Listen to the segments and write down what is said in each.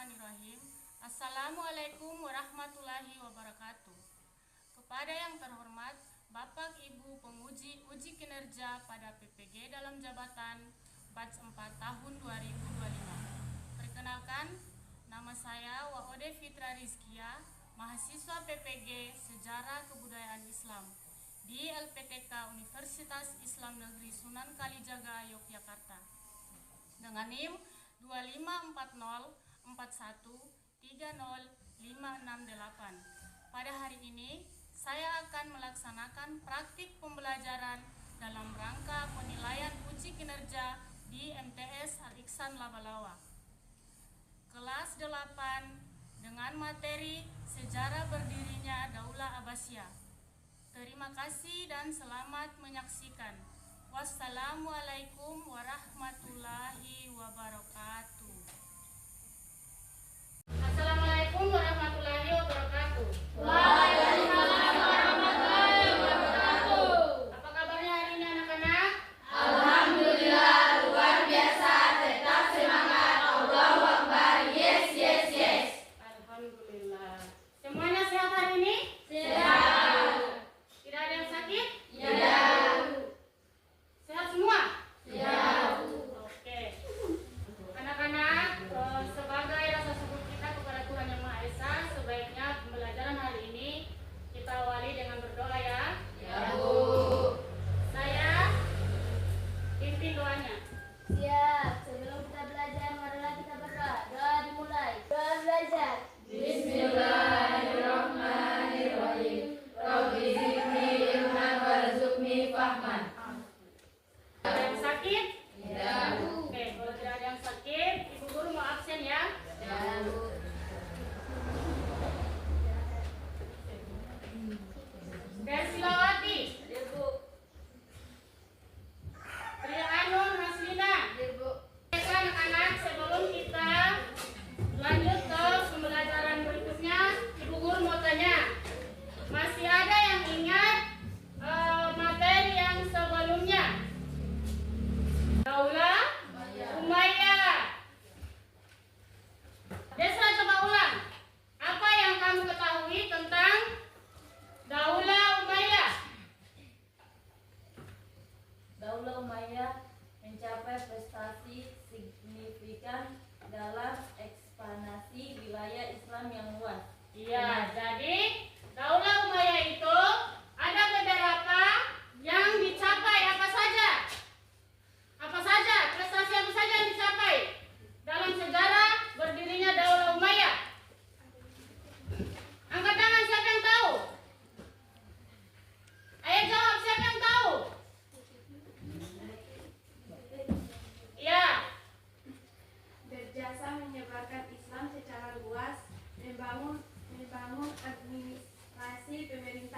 Bismillahirrahmanirrahim. Assalamualaikum warahmatullahi wabarakatuh. Kepada yang terhormat Bapak Ibu penguji uji kinerja pada PPG dalam jabatan batch 4 tahun 2025. Perkenalkan, nama saya Waode Fitra Rizkia, mahasiswa PPG Sejarah Kebudayaan Islam di LPTK Universitas Islam Negeri Sunan Kalijaga, Yogyakarta, dengan NIM 2540413058. Pada hari ini, saya akan melaksanakan praktik pembelajaran dalam rangka penilaian uji kinerja di MTS Al-Ihsan Labalawa. Kelas 8 dengan materi Sejarah Berdirinya Daulah Abbasiyah. Terima kasih dan selamat menyaksikan. Wassalamualaikum warahmatullahi wabarakatuh. Assalamualaikum warahmatullahi wabarakatuh. Waalaikumsalam warahmatullahi wabarakatuh. Apa kabarnya hari ini anak-anak? Alhamdulillah luar biasa, tetap semangat. Allahu Akbar. Yes, yes, yes. Alhamdulillah. Semuanya sehat hari ini? Sehat. Tidak ada yang sakit? Ya. Sehat semua? Ya. Oke. Anak-anak, sebagai rasa syukur kita kepada Tuhan Yang Maha Esa, sebaiknya pembelajaran hari ini kita awali dengan berdoa ya. Ya, Bu. Saya pimpin doanya. Siap, sebelum kita belajar, marilah kita berdoa. Doa dimulai. Doa belajar. Bismillahirrahmanirrahim. Rabbi zidni ilman warzuqni fahman. Ada yang sakit? Ya. Oke, kalau tidak ada yang sakit, Ibu Guru mau absen ya. Ya, Bu. Bersilawati, Trianun Haslina. Oke, anak-anak, sebelum kita lanjut ke pembelajaran berikutnya, Ibu Guru mau tanya, masih ada yang ingat materi yang sebelumnya? Daulah Umayyah. Desra, coba ulang. Apa yang kamu ketahui tentang Daulah Umayyah? Daulah Umayyah mencapai prestasi signifikan dalam ekspansi wilayah Islam yang luas. Iya, jadi Daulah Umayyah itu ada beberapa yang dicapai. Apa saja? Apa saja? Prestasi apa saja yang dicapai dalam sejarah berdirinya Daulah Umayyah? Angkat tangan, siapa yang tahu? Ayo jawab, siapa yang tahu? Iya. Berjasa menyebarkan Islam secara luas, membangun administrasi pemerintahan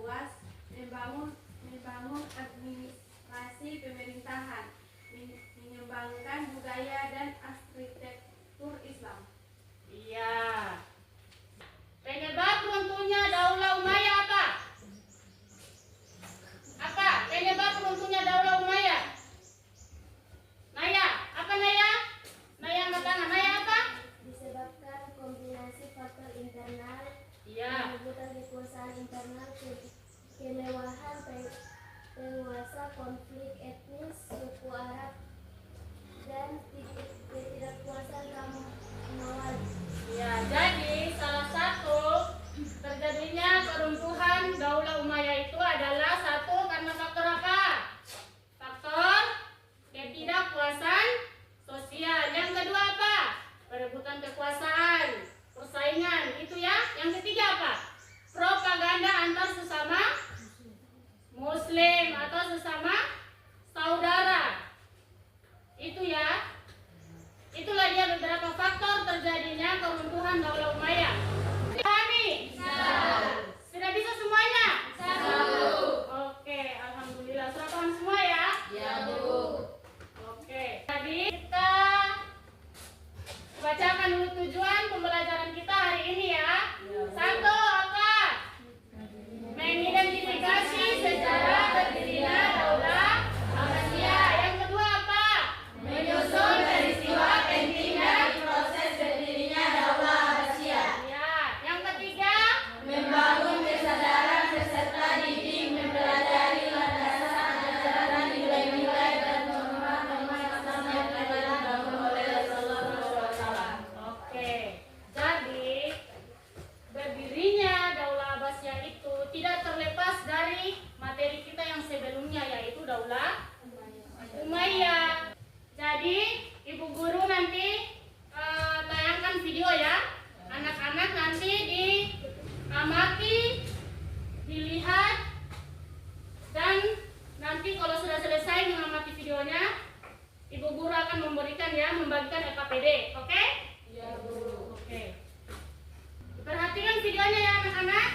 luas, membangun administrasi pemerintahan, mengembangkan budaya dan arsitektur Islam. Iya. Penyebab runtuhnya Daulah Umayyah apa? Apa? Penyebab runtuhnya Daulah Umayyah? Naya, apa Naya? Naya angkat tangan. Naya apa? Disebabkan kombinasi faktor internal, Iya. perebutan kekuasaan internal, kemewahan penguasa, konflik etnis, suku Arab, dan ketidakpuasan kaum Mawali. Ya, jadi salah satu terjadinya keruntuhan Daulah Umayyah itu adalah satu karena faktor apa? Faktor ketidakpuasan sosial. Yang kedua apa? Perebutan kekuasaan, persaingan. Itu ya. Yang ketiga apa? Propaganda antar sesama Muslim atau sesama saudara. Itu ya. Itulah dia beberapa faktor terjadinya keruntuhan Daulah Umayyah. Pahami? Sudah bisa semuanya? Oke, alhamdulillah. Sudah paham semua ya? Ya, Bu. Oke. Jadi kita bacakan dulu tujuan pembelajaran kita hari ini ya. Satu apa? Mengidentifikasi sejarah berdirinya Daulah Abbasiyah. Yang kedua apa? Menyusun peristiwa penting dari proses berdirinya Daulah Abbasiyah. Ya. Yang ketiga, Membangun kesadaran peserta didik mempelajari landasan ajaran nilai-nilai dan norma-norma Islam yang telah dibangun oleh Rasulullah SAW. oke. Jadi berdirinya Daulah Abbasiyah itu tidak terlepas dari materi kita yang sebelumnya, yaitu Daulah Umayyah. Jadi Ibu Guru nanti tayangkan video ya. Anak-anak nanti diamati, dilihat, dan nanti kalau sudah selesai mengamati videonya, Ibu Guru akan memberikan ya, membagikan LKPD. Oke? Ya, Bu. Oke. Perhatikan videonya ya anak-anak.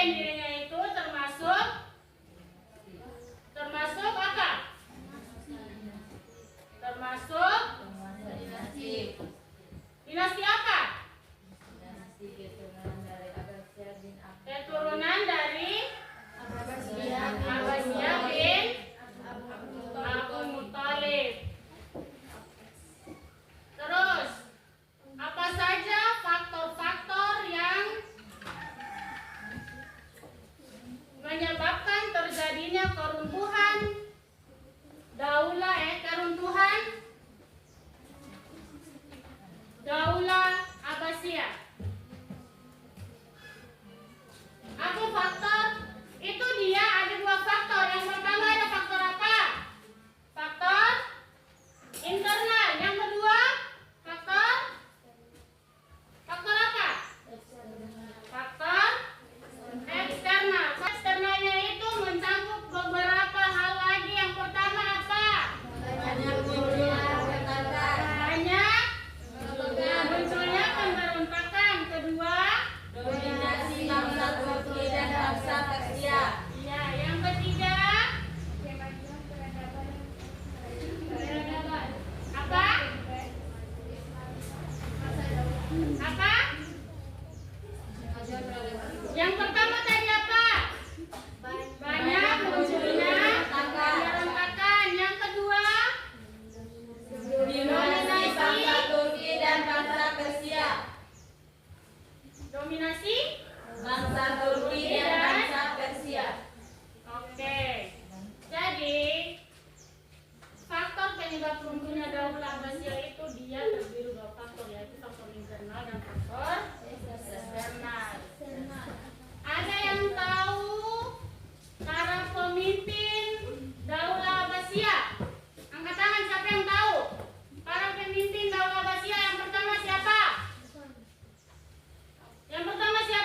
mengklaim dirinya itu termasuk apa? Termasuk dinasti apa? Keturunan dari Abbasiyah bin Abu Muthalib. Terus, apa saja faktor-faktor yang menyebabkan terjadinya keruntuhan Daulah Abbasiyah? Apa faktor? Itu dia ada dua faktor. Yang pertama ada faktor apa? Faktor internal. Yang kedua faktor apa? Faktor eksternal. Eksternalnya itu mencakup beberapa hal lagi. Yang pertama apa? Banyak munculnya pemberontakan. Kedua, Dominasi bangsa Turki dan bangsa Persia. ya, yang ketiga apa? Apa? Yang pertama tadi apa? Banyak munculnya pemberontakan. Yang kedua, Dominasi bangsa Turki dan bangsa Persia. dominasi. Bangsa Turki dan bangsa Persia. Oke. Jadi faktor penyebab runtuhnya Daulah Abbasiyah itu dia terdiri dua faktor, yaitu faktor internal dan faktor eksternal. Ada yang tahu para pemimpin Daulah Abbasiyah? Angkat tangan siapa yang tahu? Para pemimpin Daulah Abbasiyah yang pertama siapa? Yang pertama siapa?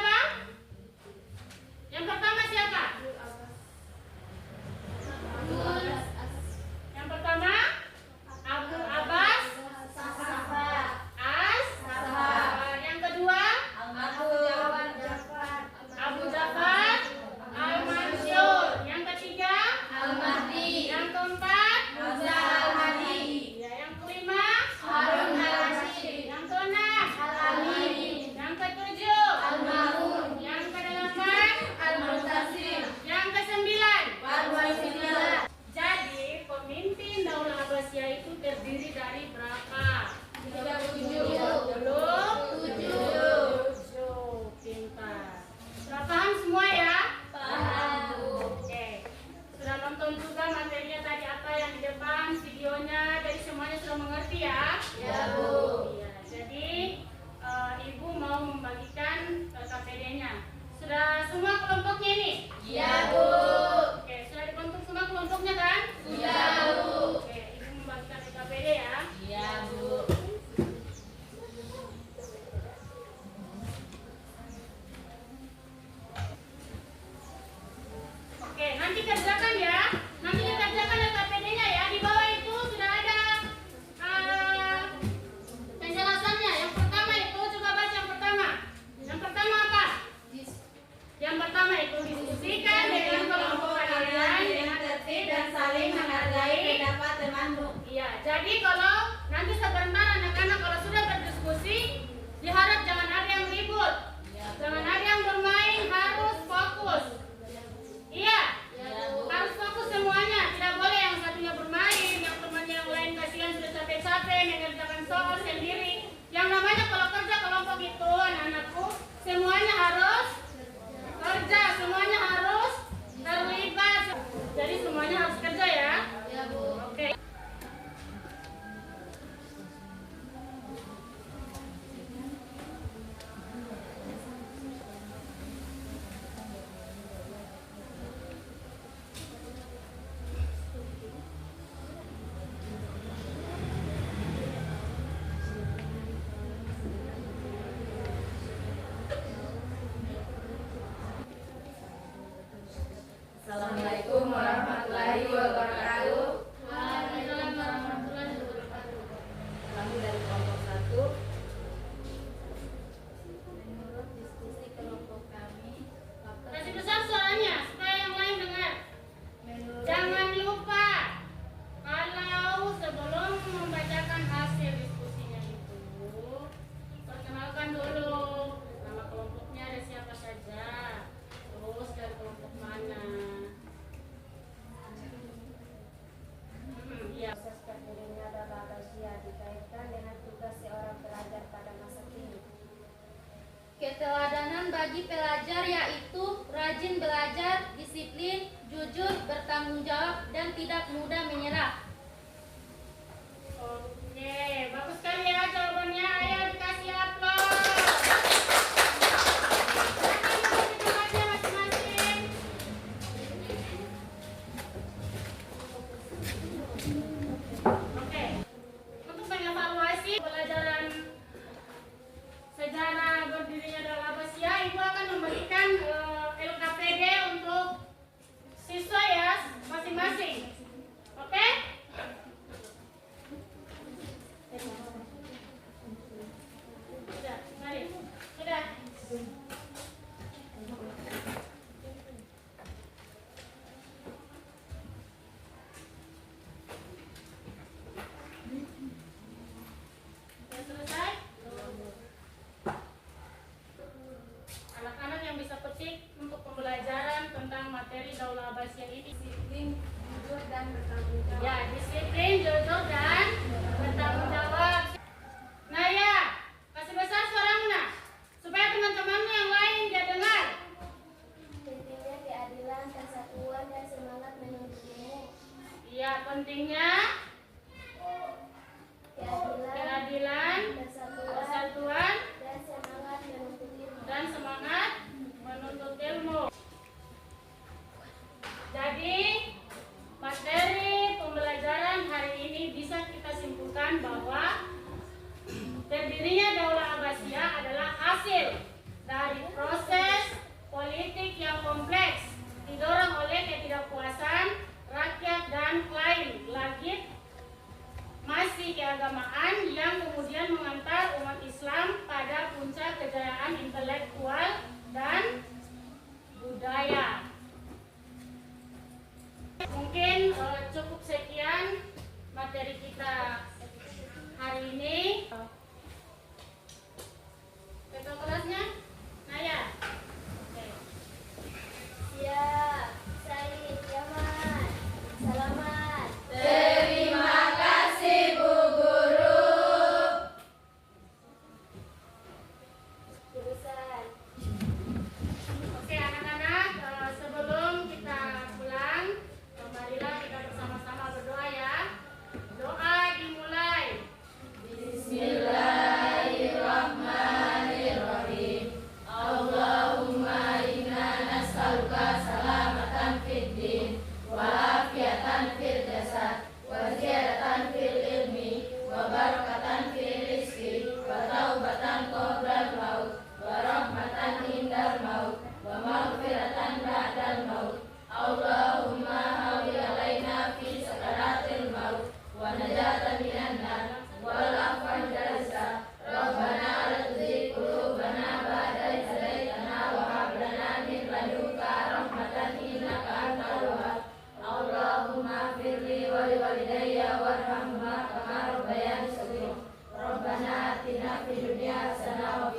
Keteladanan bagi pelajar yaitu rajin belajar, disiplin, jujur, bertanggung jawab, dan tidak mudah menyerah. Oke, bagus sekali ya jawabannya. Ayo dikasih aplaus. Tempatnya masing-masing. Oke, untuk mengevaluasi pelajaran sejarah berdirinya Daula Abbasiyah, Ibu akan memberikan LKPD untuk siswa ya masing-masing. Oke? Sudah, mari. Sudah. Sudah selesai? Anak-anak yang bisa petik untuk pembelajaran tentang materi Daula Abbasiyah ini. Disiplin, jujur, dan bertanggung jawab. Ya, disiplin, jujur, dan bertanggung jawab. Nah ya, kasih besar suaramu nah, supaya teman-temanmu yang lain dia dengar. Pentingnya keadilan, persatuan, dan semangat menuntut ilmu. Iya, pentingnya keadilan, persatuan, dan semangat menuntut ilmu. dan semangat menuntut ilmu. Jadi, materi pembelajaran hari ini bisa kita simpulkan bahwa berdirinya Daula Abbasiyah adalah hasil dari proses politik yang kompleks didorong oleh ketidakpuasan rakyat dan lain lagi masih keagamaan yang kemudian mengantar umat Islam pada puncak kejayaan intelektual dan budaya. Mungkin cukup sekian materi kita hari ini. Ketua kelasnya, Naya. Oke. Siap, Said, Yaman. Selamat. Terima kasih Bu Guru. Jurusan. Oke anak-anak, sebelum kita pulang, marilah kita bersama-sama berdoa ya. Doa dimulai. Bismillahirrahmanirrahim. Allahumma inna nas'aluka salamatan fid din wa afiatan fil jasad wa ziyadatan fil ilmi wa barakatan fil rizqi wa taubatan qoblal maut wa rahmatan indal maut wa maghfiratan ba'dal maut. Allahumma hawwi alaina fi sakaratil maut wa najatan minan nar wal afwan jalsa. Rabbana la tuzigh qulubana ba'da idh hadaytana wa hab lana min ladunka rahmatan innaka antal wahhab. Allahumma firli wa liwalidayya warhamhuma kama rabbayani shaghira. Rabbana atina fid dunya hasanah wa